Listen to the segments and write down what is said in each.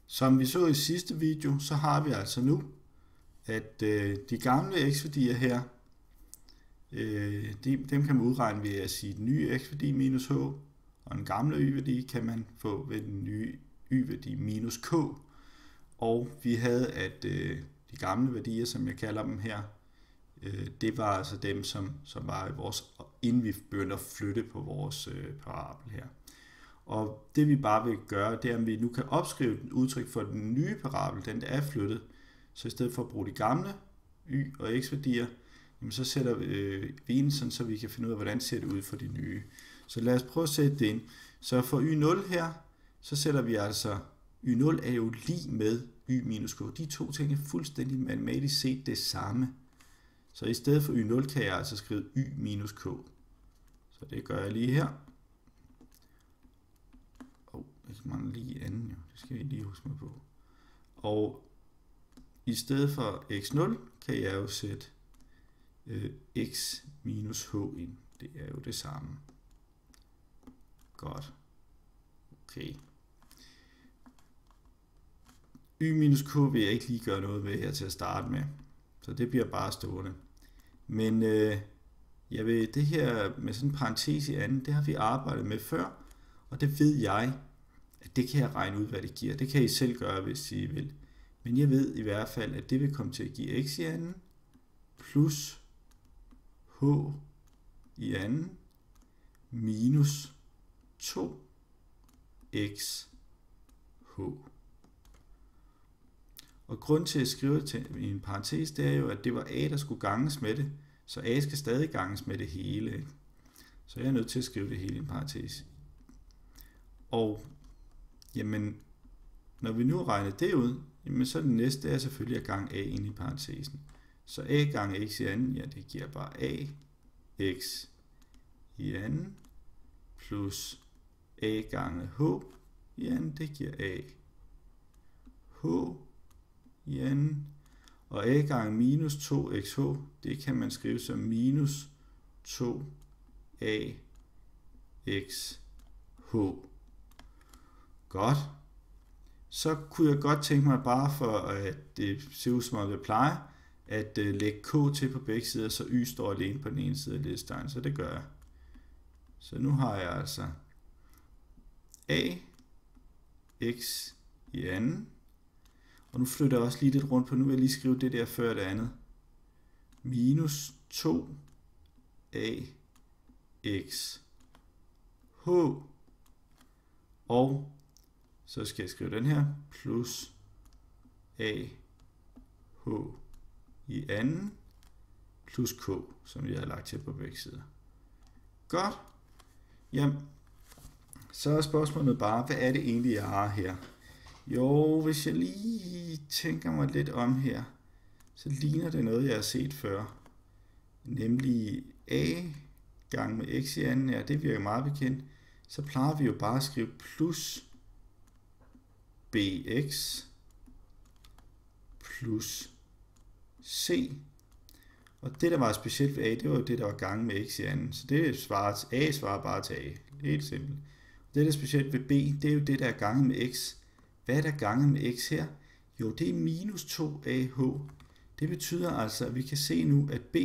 Som vi så i sidste video, så har vi altså nu, at de gamle x-værdier her, dem kan man udregne ved at sige den nye x-værdi minus h, og den gamle y-værdi kan man få ved den nye y-værdi minus k. Og vi havde, at de gamle værdier, som jeg kalder dem her, det var altså dem, som var i vores, inden vi begyndte at flytte på vores parabel her. Og det vi bare vil gøre, det er, at vi nu kan opskrive et udtryk for den nye parabel, den der er flyttet. Så i stedet for at bruge de gamle y- og x-værdier, så sætter vi ind, sådan, så vi kan finde ud af, hvordan det ser ud for de nye. Så lad os prøve at sætte det ind. Så for y0 her, så sætter vi altså, y0 er jo lig med y minus k. De to ting er fuldstændig matematisk set det samme. Så i stedet for y0 kan jeg altså skrive y minus k. Så det gør jeg lige her. Jeg mangler lige anden, jo. Det skal jeg lige huske mig på. Og i stedet for x0 kan jeg jo sætte x minus h ind. Det er jo det samme. Godt. Okay. Y minus k vil jeg ikke lige gøre noget ved her til at starte med. Så det bliver bare stående. Men jeg vil det her med sådan en parentes i anden, det har vi arbejdet med før. Og det ved jeg, at det kan jeg regne ud, hvad det giver. Det kan I selv gøre, hvis I vil. Men jeg ved i hvert fald, at det vil komme til at give x i anden, plus h i anden, minus 2x h. Og grund til at skrive det i en parentes, det er jo, at det var a, der skulle ganges med det. Så a skal stadig ganges med det hele. Ikke? Så jeg er nødt til at skrive det hele i en parentes. Og jamen, når vi nu regner det ud, jamen, så det næste er selvfølgelig at gange a ind i parentesen. Så a gange x i anden, ja, det giver bare a x i anden, plus a gange h i anden, det giver a h i anden. Og a gange minus 2xh, det kan man skrive som minus 2a x h. Godt. Så kunne jeg godt tænke mig bare for, at det ser ud som om det plejer, at lægge k til på begge sider, så y står alene på den ene side af ledestegen. Så det gør jeg. Så nu har jeg altså a x i anden. Og nu flytter jeg også lige lidt rundt på, nu vil jeg lige skrive det der før det andet. Minus 2 a x h. Og så skal jeg skrive den her, plus a h i anden, plus k, som jeg har lagt til på begge sider. Godt. Jamen, så er spørgsmålet bare, hvad er det egentlig, jeg har her? Jo, hvis jeg lige tænker mig lidt om her, så ligner det noget, jeg har set før. Nemlig a gange med x i anden, ja, det virker meget bekendt. Så plejer vi jo bare at skrive plus bx plus c. Og det, der var specielt ved a, det var jo det, der var gange med x i anden. Så det svarer, a svarer bare til a. Helt simpelt. Det, der er specielt ved b, det er jo det, der er gange med x. Hvad er der gange med x her? Jo, det er minus 2ah. Det betyder altså, at vi kan se nu, at b,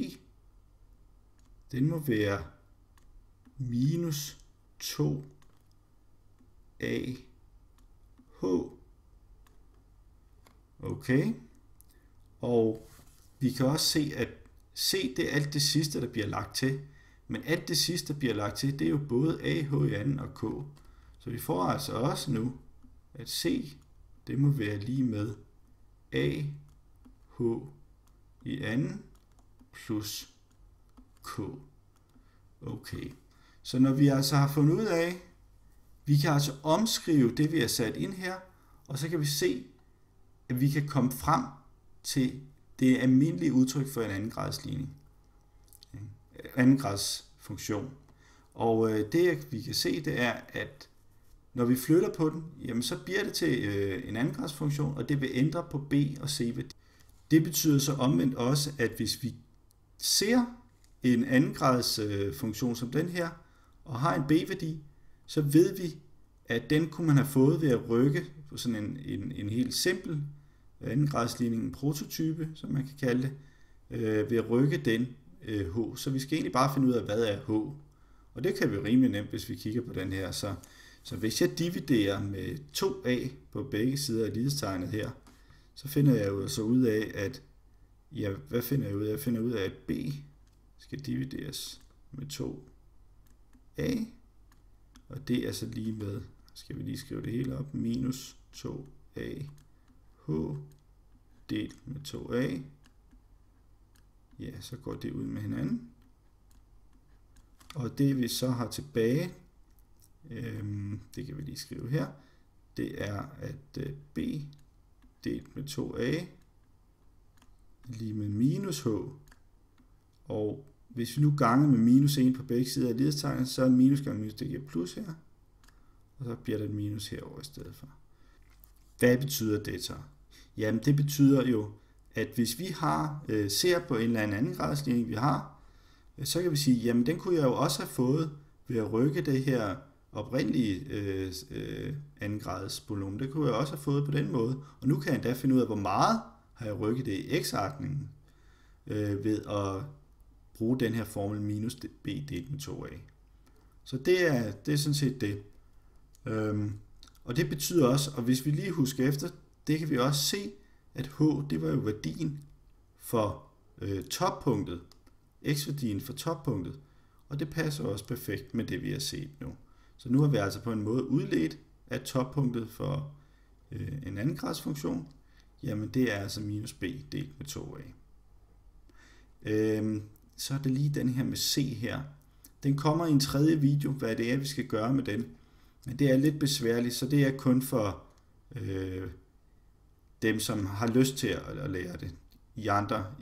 den må være minus 2ah. Okay. Og vi kan også se, at C, det er alt det sidste, der bliver lagt til. Men alt det sidste, der bliver lagt til, det er jo både A, H i anden og K. Så vi får altså også nu, at C, det må være lige med A, H i anden plus K. Okay. Så når vi altså har fundet ud af, vi kan altså omskrive det, vi har sat ind her, og så kan vi se, at vi kan komme frem til det almindelige udtryk for en andengradsligning. Andengradsfunktion. Og det vi kan se, det er, at når vi flytter på den, jamen så bliver det til en andengradsfunktion, og det vil ændre på b og c værdi. Det betyder så omvendt også, at hvis vi ser en andengradsfunktion som den her, og har en b-værdi, så ved vi, at den kunne man have fået ved at rykke på sådan en helt simpel andengradsligning, en prototype, som man kan kalde det, ved at rykke den h. Så vi skal egentlig bare finde ud af, hvad er h. Og det kan vi rimelig nemt, hvis vi kigger på den her. Så hvis jeg dividerer med 2a på begge sider af lighedstegnet her, så finder jeg jo så ud af, at hvad finder jeg ud af? Jeg finder ud af, at b skal divideres med 2a, og det er så lige med, skal vi lige skrive det hele op, minus 2a h delt med 2a. Ja, så går det ud med hinanden. Og det vi så har tilbage, det kan vi lige skrive her, det er, at b delt med 2a lige med minus h. Og hvis vi nu ganger med minus 1 på begge sider af lighedstegnet, så er minus gange minus, det giver plus her. Og så bliver der et minus herover i stedet for. Hvad betyder det så? Jamen det betyder jo, at hvis vi ser på en eller anden gradsligning, vi har, så kan vi sige, jamen den kunne jeg jo også have fået ved at rykke det her oprindelige andengrads polynom. Det kunne jeg også have fået på den måde. Og nu kan jeg endda finde ud af, hvor meget har jeg rykket det i x-retningen ved at bruge den her formel minus b delt med 2a. Så det er sådan set det. Og det betyder også, og hvis vi lige husker efter, det kan vi også se, at h, det var jo værdien for toppunktet, x-værdien for toppunktet, og det passer også perfekt med det, vi har set nu. Så nu har vi altså på en måde udledt, at toppunktet for en andengradsfunktion, jamen det er altså minus b delt med 2a. Så er det lige den her med c her. Den kommer i en tredje video, hvad det er, vi skal gøre med den. Men det er lidt besværligt, så det er kun for dem, som har lyst til at lære det. I andre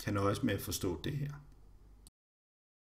kan nøjes med at forstå det her.